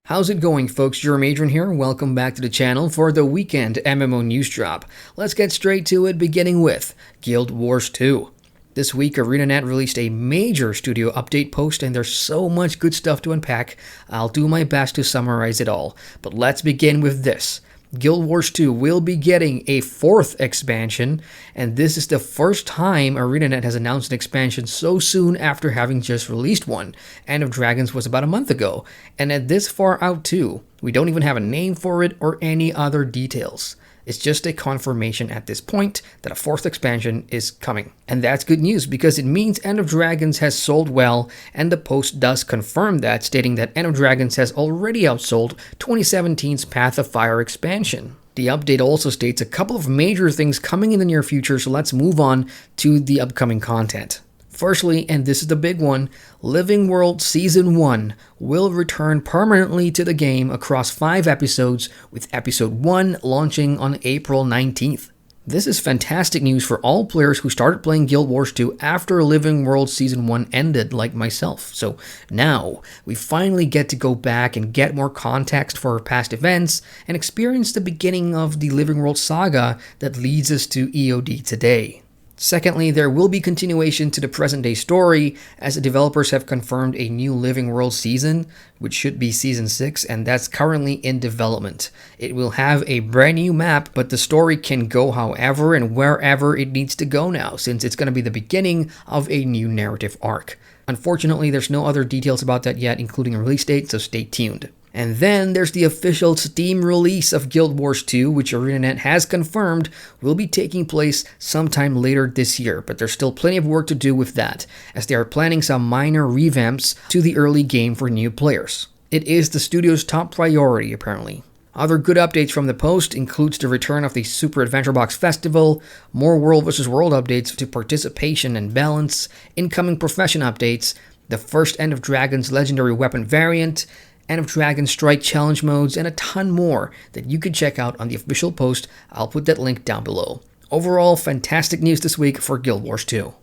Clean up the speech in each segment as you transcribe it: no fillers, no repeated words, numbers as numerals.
How's it going, folks? Adrian here. Welcome back to the channel for the weekend MMO news drop. Let's get straight to it, beginning with Guild Wars 2. This week, ArenaNet released a major studio update post, and there's so much good stuff to unpack. I'll do my best to summarize it all, but let's begin with this. Guild Wars 2 will be getting a 4th expansion, and this is the first time ArenaNet has announced an expansion so soon after having just released one. End of Dragons was about a month ago, and at this far out too, we don't even have a name for it or any other details. It's just a confirmation at this point that a 4th expansion is coming. And that's good news because it means End of Dragons has sold well, and the post does confirm that, stating that End of Dragons has already outsold 2017's Path of Fire expansion. The update also states a couple of major things coming in the near future, so let's move on to the upcoming content. Firstly, and this is the big one, Living World Season 1 will return permanently to the game across 5 episodes, with Episode 1 launching on April 19th. This is fantastic news for all players who started playing Guild Wars 2 after Living World Season 1 ended, like myself. So now, we finally get to go back and get more context for our past events and experience the beginning of the Living World saga that leads us to EOD today. Secondly, there will be continuation to the present-day story, as the developers have confirmed a new Living World season, which should be Season 6, and that's currently in development. It will have a brand new map, but the story can go however and wherever it needs to go now, since it's going to be the beginning of a new narrative arc. Unfortunately, there's no other details about that yet, including a release date, so stay tuned. And then there's the official Steam release of Guild Wars 2, which ArenaNet has confirmed will be taking place sometime later this year, but there's still plenty of work to do with that, as they are planning some minor revamps to the early game for new players. It is the studio's top priority, apparently. Other good updates from the post includes the return of the Super Adventure Box Festival, more World vs. World updates to participation and balance, incoming profession updates, the first End of Dragons legendary weapon variant, End of Dragons Strike Challenge modes, and a ton more that you can check out on the official post. I'll put that link down below. Overall, fantastic news this week for Guild Wars 2.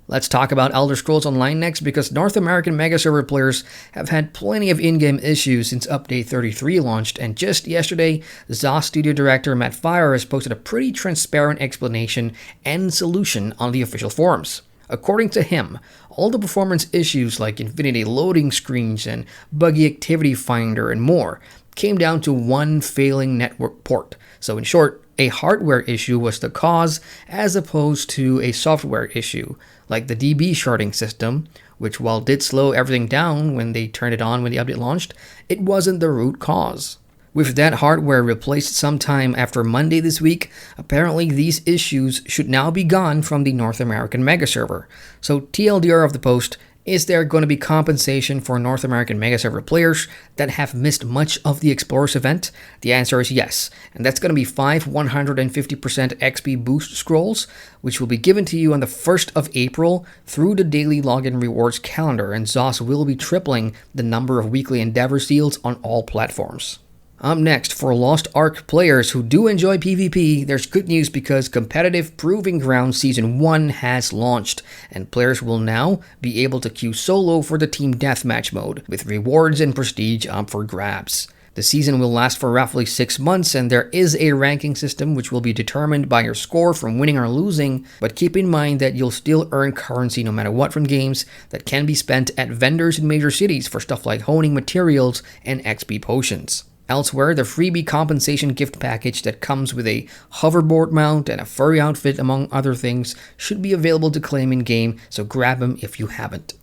Let's talk about Elder Scrolls Online next, because North American mega server players have had plenty of in-game issues since Update 33 launched, and just yesterday, ZOS Studio Director Matt Fire has posted a pretty transparent explanation and solution on the official forums. According to him, all the performance issues like infinity loading screens and buggy activity finder and more came down to one failing network port. So in short, a hardware issue was the cause as opposed to a software issue, like the DB sharding system, which while did slow everything down when they turned it on when the update launched, it wasn't the root cause. With that hardware replaced sometime after Monday this week, apparently these issues should now be gone from the North American mega server. So TLDR of the post, is there going to be compensation for North American mega server players that have missed much of the Explorers event? The answer is yes, and that's going to be 5 150% XP boost scrolls, which will be given to you on the 1st of April through the daily login rewards calendar, and ZOS will be tripling the number of weekly Endeavor seals on all platforms. Up next, for Lost Ark players who do enjoy PvP, there's good news because Competitive Proving Grounds Season 1 has launched, and players will now be able to queue solo for the Team Deathmatch mode, with rewards and prestige up for grabs. The season will last for roughly 6 months, and there is a ranking system which will be determined by your score from winning or losing, but keep in mind that you'll still earn currency no matter what from games that can be spent at vendors in major cities for stuff like honing materials and XP potions. Elsewhere, the freebie compensation gift package that comes with a hoverboard mount and a furry outfit, among other things, should be available to claim in-game, so grab them if you haven't.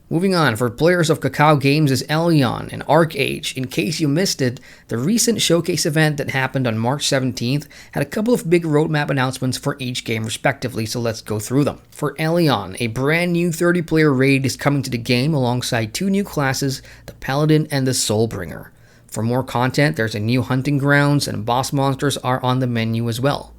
Moving on, for players of Kakao Games' Elyon and ArcheAge, in case you missed it, the recent showcase event that happened on March 17th had a couple of big roadmap announcements for each game respectively, so let's go through them. For Elyon, a brand new 30-player raid is coming to the game alongside 2 new classes, the Paladin and the Soulbringer. For more content, there's a new hunting grounds, and boss monsters are on the menu as well.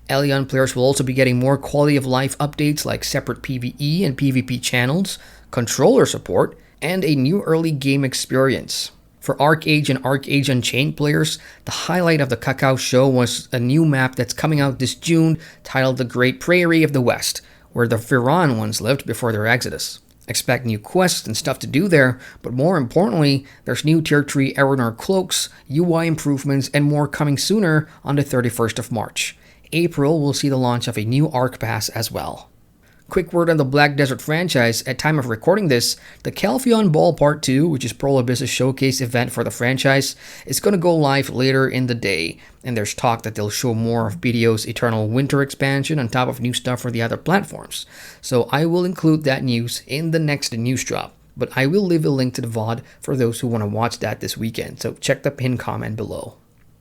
Elyon players will also be getting more quality of life updates like separate PvE and PvP channels, controller support, and a new early game experience. For ArcheAge and ArcheAge Unchained players, the highlight of the Kakao show was a new map that's coming out this June titled The Great Prairie of the West, where the Firan once lived before their exodus. Expect new quests and stuff to do there, but more importantly, there's new Tier 3 Aeronor cloaks, UI improvements, and more coming sooner on the 31st of March. April will see the launch of a new Ark Pass as well. Quick word on the Black Desert franchise. At time of recording this, the CalpheON Ball Part 2, which is Prolabiss's showcase event for the franchise, is going to go live later in the day, and there's talk that they'll show more of BDO's Eternal Winter expansion on top of new stuff for the other platforms. So I will include that news in the next news drop, but I will leave a link to the VOD for those who want to watch that this weekend, so check the pinned comment below.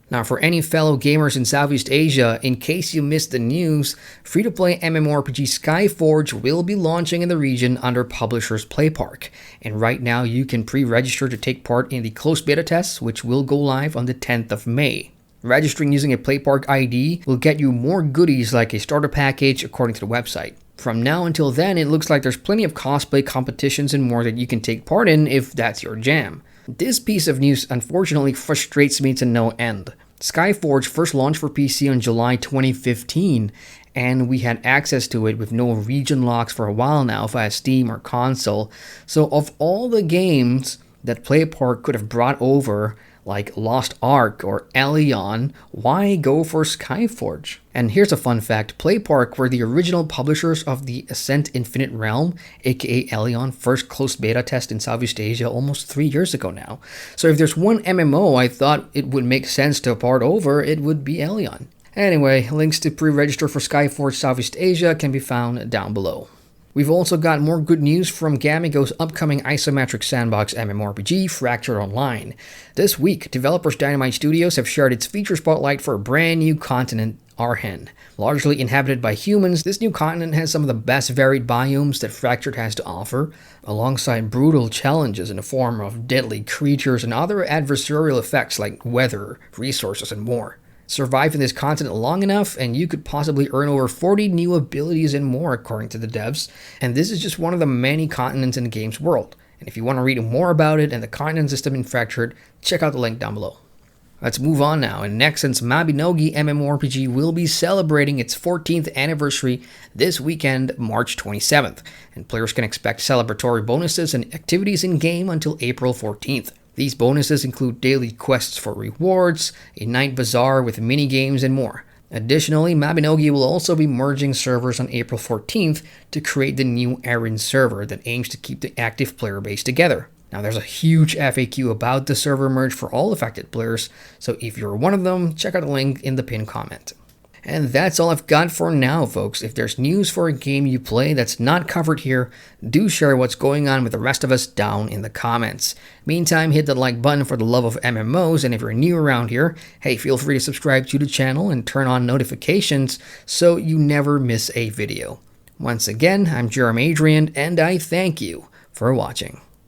Now, for any fellow gamers in Southeast Asia, in case you missed the news, free-to-play MMORPG Skyforge will be launching in the region under Publisher's Play Park. And right now, you can pre-register to take part in the closed beta tests, which will go live on the 10th of May. Registering using a Play Park ID will get you more goodies like a starter package according to the website. From now until then, it looks like there's plenty of cosplay competitions and more that you can take part in if that's your jam. This piece of news unfortunately frustrates me to no end. Skyforge first launched for PC on July 2015, and we had access to it with no region locks for a while now via Steam or console. So of all the games that PlayPark could have brought over, like Lost Ark or Elyon, why go for Skyforge? And here's a fun fact, PlayPark were the original publishers of the Ascent Infinite Realm, aka Elyon, first closed beta test in Southeast Asia almost 3 years ago now. So if there's one MMO I thought it would make sense to port over, it would be Elyon. Anyway, links to pre-register for Skyforge Southeast Asia can be found down below. We've also got more good news from Gamigo's upcoming isometric sandbox MMORPG, Fractured Online. This week, developers Dynamite Studios have shared its feature spotlight for a brand new continent, Arhen. Largely inhabited by humans, this new continent has some of the best varied biomes that Fractured has to offer, alongside brutal challenges in the form of deadly creatures and other adversarial effects like weather, resources, and more. Survive in this continent long enough and you could possibly earn over 40 new abilities and more according to the devs, and this is just one of the many continents in the game's world. And if you want to read more about it and the continent system in Fractured, check out the link down below. Let's move on now. In Nexon's Mabinogi MMORPG will be celebrating its 14th anniversary this weekend, March 27th, and players can expect celebratory bonuses and activities in-game until April 14th. These bonuses include daily quests for rewards, a night bazaar with mini-games, and more. Additionally, Mabinogi will also be merging servers on April 14th to create the new Erin server that aims to keep the active player base together. Now, there's a huge FAQ about the server merge for all affected players, so if you're one of them, check out the link in the pinned comment. And that's all I've got for now, folks. If there's news for a game you play that's not covered here, do share what's going on with the rest of us down in the comments. Meantime, hit the like button for the love of MMOs, and if you're new around here, hey, feel free to subscribe to the channel and turn on notifications so you never miss a video. Once again, I'm Adrian, and I thank you for watching.